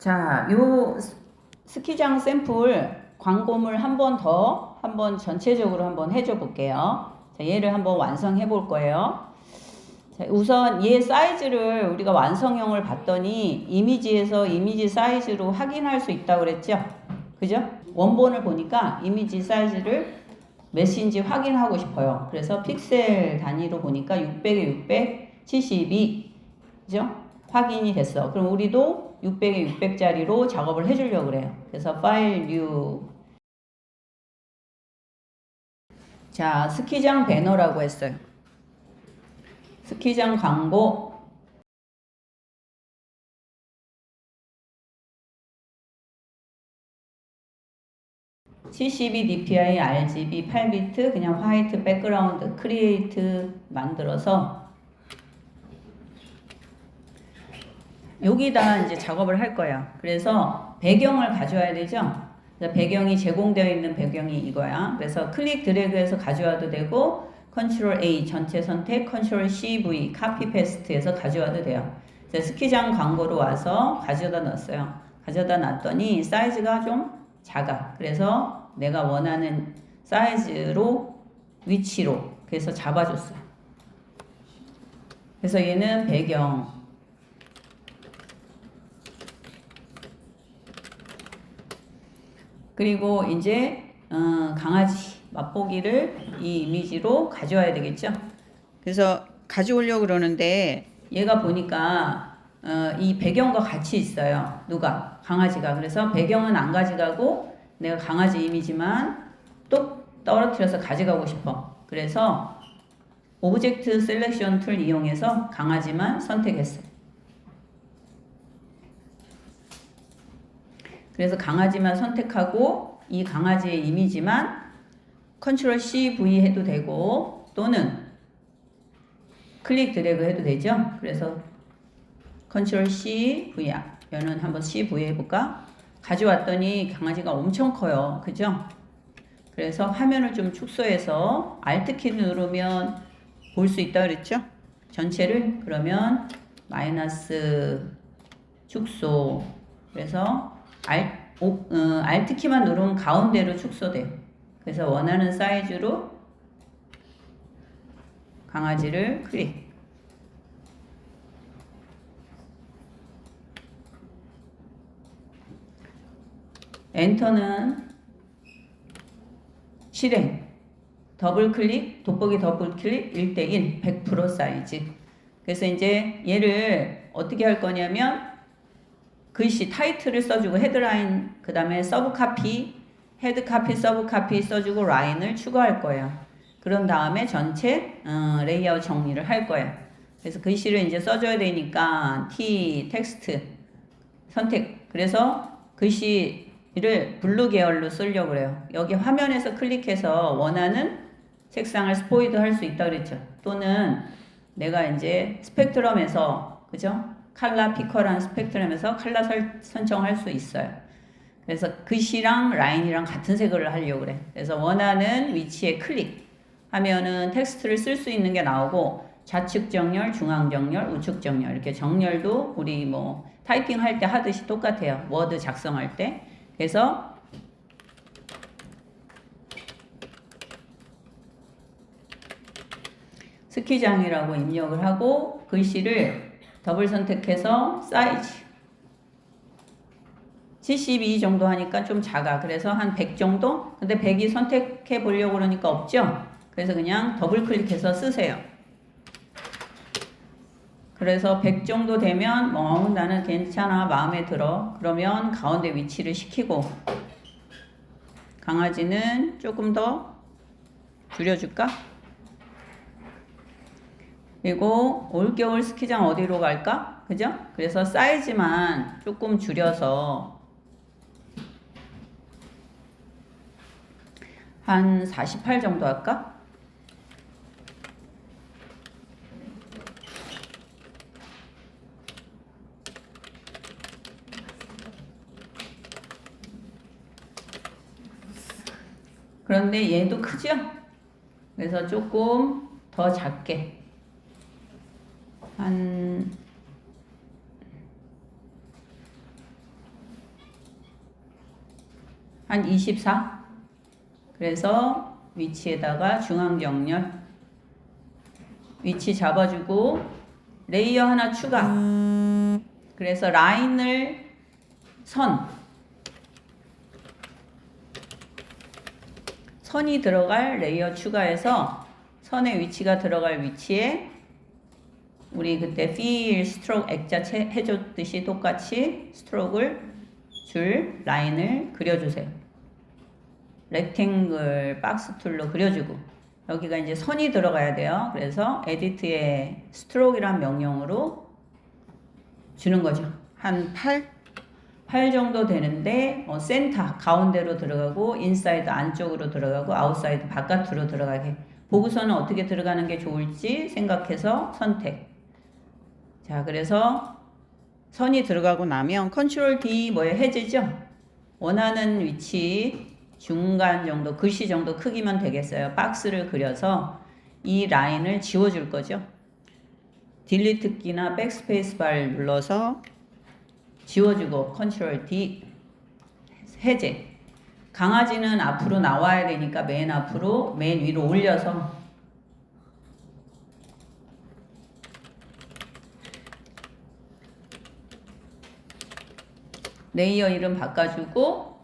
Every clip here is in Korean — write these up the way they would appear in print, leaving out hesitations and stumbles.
자, 요 스키장 샘플 광고물 한번 전체적으로 한번 해줘 볼게요. 자, 얘를 한번 완성해 볼 거예요. 자, 우선 얘 사이즈를 우리가 완성형을 봤더니 이미지에서 이미지 사이즈로 확인할 수 있다고 그랬죠? 그죠? 원본을 보니까 이미지 사이즈를 몇인지 확인하고 싶어요. 그래서 픽셀 단위로 보니까 600에 672, 그죠? 확인이 됐어. 그럼 우리도 600에 600짜리로 작업을 해주려고 그래요. 그래서 파일 뉴. 자, 스키장 배너라고 했어요. 스키장 광고. CCB, DPI, RGB, 8비트, 그냥 화이트 백그라운드, 크리에이트 만들어서 여기다 이제 작업을 할 거야. 그래서 배경을 가져와야 되죠. 그래서 배경이 제공되어 있는 배경이 이거야. 그래서 클릭 드래그해서 가져와도 되고 컨트롤 A 전체 선택, 컨트롤 CV 카피 페스트해서 가져와도 돼요. 그래서 스키장 광고로 와서 가져다 놨어요. 가져다 놨더니 사이즈가 좀 작아. 그래서 내가 원하는 사이즈로 위치로 그래서 잡아줬어요. 그래서 얘는 배경. 그리고 이제 강아지 맛보기를 이 이미지로 가져와야 되겠죠. 그래서 가져오려고 그러는데 얘가 보니까 이 배경과 같이 있어요. 누가? 강아지가. 그래서 배경은 안 가져가고 내가 강아지 이미지만 또 떨어뜨려서 가져가고 싶어. 그래서 오브젝트 셀렉션 툴 이용해서 강아지만 선택했어요. 그래서 강아지만 선택하고 이 강아지의 이미지만 컨트롤 CV 해도 되고 또는 클릭 드래그 해도 되죠. 그래서 컨트롤 CV, 얘는 한번 CV 해볼까? 가져왔더니 강아지가 엄청 커요. 그죠? 그래서 화면을 좀 축소해서 Alt키 누르면 볼 수 있다 그랬죠? 전체를. 그러면 마이너스 축소. 그래서 Alt키만 누르면 가운데로 축소돼요. 그래서 원하는 사이즈로 강아지를 클릭. 엔터는 실행. 더블 클릭, 돋보기 더블 클릭 1대1 100% 사이즈. 그래서 이제 얘를 어떻게 할 거냐면 글씨 타이틀을 써주고 헤드라인, 그 다음에 서브 카피, 헤드 카피, 서브 카피 써주고 라인을 추가할 거예요. 그런 다음에 전체 레이아웃 정리를 할 거예요. 그래서 글씨를 이제 써줘야 되니까 T 텍스트 선택. 그래서 글씨를 블루 계열로 쓰려고 그래요. 여기 화면에서 클릭해서 원하는 색상을 스포이드 할 수 있다 그랬죠. 또는 내가 이제 스펙트럼에서, 그죠? 칼라 피커라는 스펙트럼에서 칼라 선정할 수 있어요. 그래서 글씨랑 라인이랑 같은 색을 하려고 그래. 그래서 원하는 위치에 클릭하면은 텍스트를 쓸 수 있는 게 나오고 좌측 정렬, 중앙 정렬, 우측 정렬 이렇게 정렬도 우리 뭐 타이핑 할 때 하듯이 똑같아요. 워드 작성할 때. 그래서 스키장이라고 입력을 하고 글씨를 더블 선택해서 사이즈 72 정도 하니까 좀 작아. 그래서 한 100 정도? 근데 100이 선택해 보려고 그러니까 없죠? 그래서 그냥 더블 클릭해서 쓰세요. 그래서 100 정도 되면 나는 괜찮아, 마음에 들어. 그러면 가운데 위치를 시키고 강아지는 조금 더 줄여줄까? 그리고 올겨울 스키장 어디로 갈까? 그죠? 그래서 사이즈만 조금 줄여서 한 48 정도 할까? 그런데 얘도 크죠? 그래서 조금 더 작게 한 한 24. 그래서 위치에다가 중앙정렬 위치 잡아주고 레이어 하나 추가. 그래서 라인을 선이 들어갈 레이어 추가해서 선의 위치가 들어갈 위치에 우리 그때 fill stroke 액자 해줬듯이 똑같이 스트로크를 줄 라인을 그려주세요. 렉탱글 박스 툴로 그려주고 여기가 이제 선이 들어가야 돼요. 그래서 에디트에 스트로크이란 명령으로 주는 거죠. 한 8 정도 되는데 센터 가운데로 들어가고 인사이드 안쪽으로 들어가고 아웃사이드 바깥으로 들어가게 보고서는 어떻게 들어가는 게 좋을지 생각해서 선택. 자, 그래서 선이 들어가고 나면 컨트롤 D 뭐에 해제죠? 원하는 위치 중간 정도 글씨 정도 크기면 되겠어요. 박스를 그려서 이 라인을 지워줄 거죠. 딜리트 키나 백스페이스 바를 눌러서 지워주고 컨트롤 D 해제. 강아지는 앞으로 나와야 되니까 맨 앞으로 맨 위로 올려서 레이어 이름 바꿔주고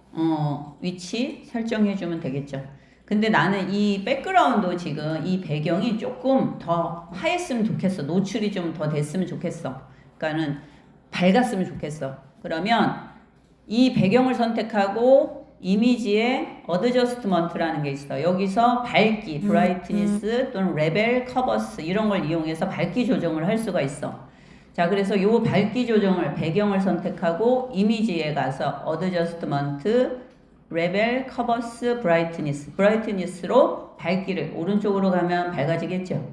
위치 설정해주면 되겠죠. 근데 나는 이 백그라운드 지금 이 배경이 조금 더 하였으면 좋겠어. 노출이 좀 더 됐으면 좋겠어. 그러니까는 밝았으면 좋겠어. 그러면 이 배경을 선택하고 이미지에 어드저스트먼트라는 게 있어. 여기서 밝기, 브라이트니스 또는 레벨, 커버스 이런 걸 이용해서 밝기 조정을 할 수가 있어. 자, 그래서 요 밝기 조정을 배경을 선택하고 이미지에 가서 어드저스트먼트, 레벨, 커버스, 브라이트니스. 브라이트니스로 밝기를 오른쪽으로 가면 밝아지겠죠.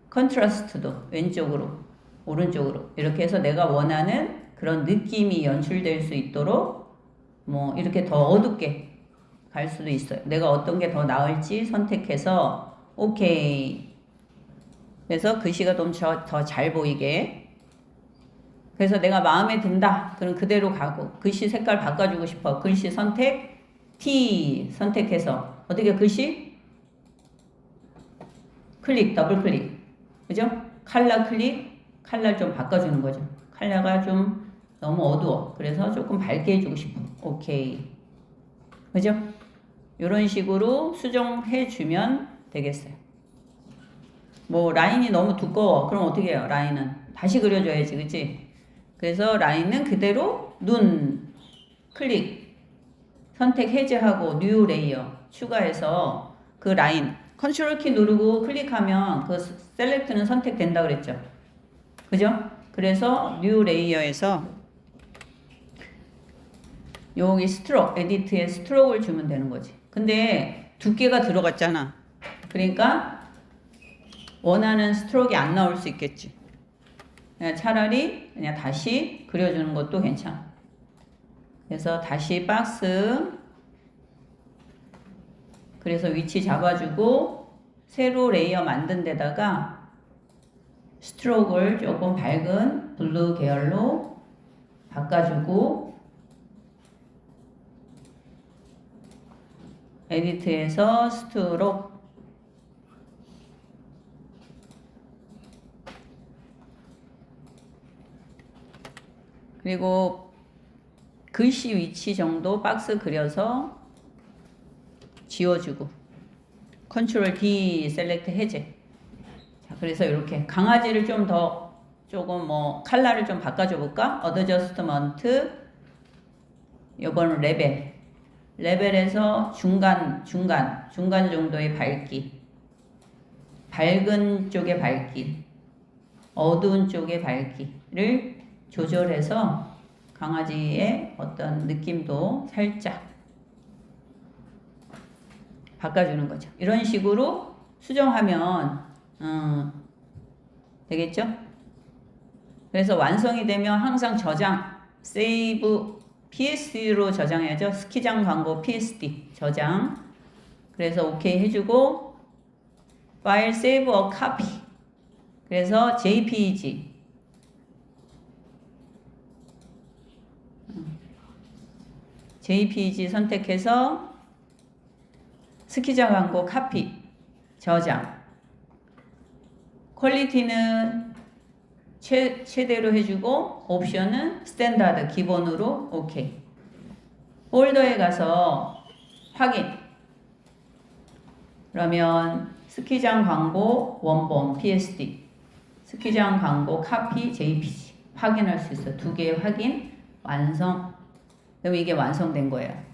컨트라스트도 왼쪽으로, 오른쪽으로 이렇게 해서 내가 원하는 그런 느낌이 연출될 수 있도록 뭐 이렇게 더 어둡게 갈 수도 있어요. 내가 어떤 게 더 나을지 선택해서 오케이. 그래서 글씨가 좀 더 잘 보이게. 그래서 내가 마음에 든다. 그럼 그대로 가고 글씨 색깔 바꿔주고 싶어. 글씨 선택 T 선택해서 어떻게 글씨 클릭 더블 클릭 그죠? 컬러 클릭 컬러 좀 바꿔주는 거죠. 컬러가 좀 너무 어두워. 그래서 조금 밝게 해주고 싶어. 오케이. 그죠? 이런 식으로 수정해주면 되겠어요. 뭐 라인이 너무 두꺼워. 그럼 어떻게 해요? 라인은 다시 그려줘야지. 그치? 그래서 라인은 그대로 눈 클릭 선택 해제하고 뉴 레이어 추가해서 그 라인 컨트롤 키 누르고 클릭하면 그 셀렉트는 선택된다 그랬죠. 그죠? 그래서 뉴 레이어에서 여기 스트로크, 에디트에 스트로크를 주면 되는 거지. 근데 두께가 들어갔잖아. 그러니까 원하는 스트로크가 안 나올 수 있겠지. 그냥 차라리 그냥 다시 그려주는 것도 괜찮아. 그래서 다시 박스 그래서 위치 잡아주고 새로 레이어 만든 데다가 스트로크를 조금 밝은 블루 계열로 바꿔주고 에디트에서 스트로크 그리고 글씨 위치 정도 박스 그려서 지워주고 컨트롤 D 셀렉트 해제. 자, 그래서 이렇게 강아지를 좀 더 조금 뭐 컬러를 좀 바꿔줘 볼까? 어드저스트먼트 요거는 레벨에서 중간 정도의 밝기 밝은 쪽의 밝기 어두운 쪽의 밝기를 조절해서 강아지의 어떤 느낌도 살짝 바꿔주는 거죠. 이런 식으로 수정하면 되겠죠? 그래서 완성이 되면 항상 저장, 세이브, PSD로 저장해야죠. 스키장 광고 PSD 저장. 그래서 OK 해주고 파일 세이브 어 카피. 그래서 JPG JPG 선택해서 스키장 광고 카피, 저장. 퀄리티는 최대로 해주고 옵션은 스탠다드 기본으로 오케이. 폴더에 가서 확인. 그러면 스키장 광고 원본 PSD, 스키장 광고 카피 JPG 확인할 수 있어. 두 개의 확인 완성. 그럼 이게 완성된 거예요.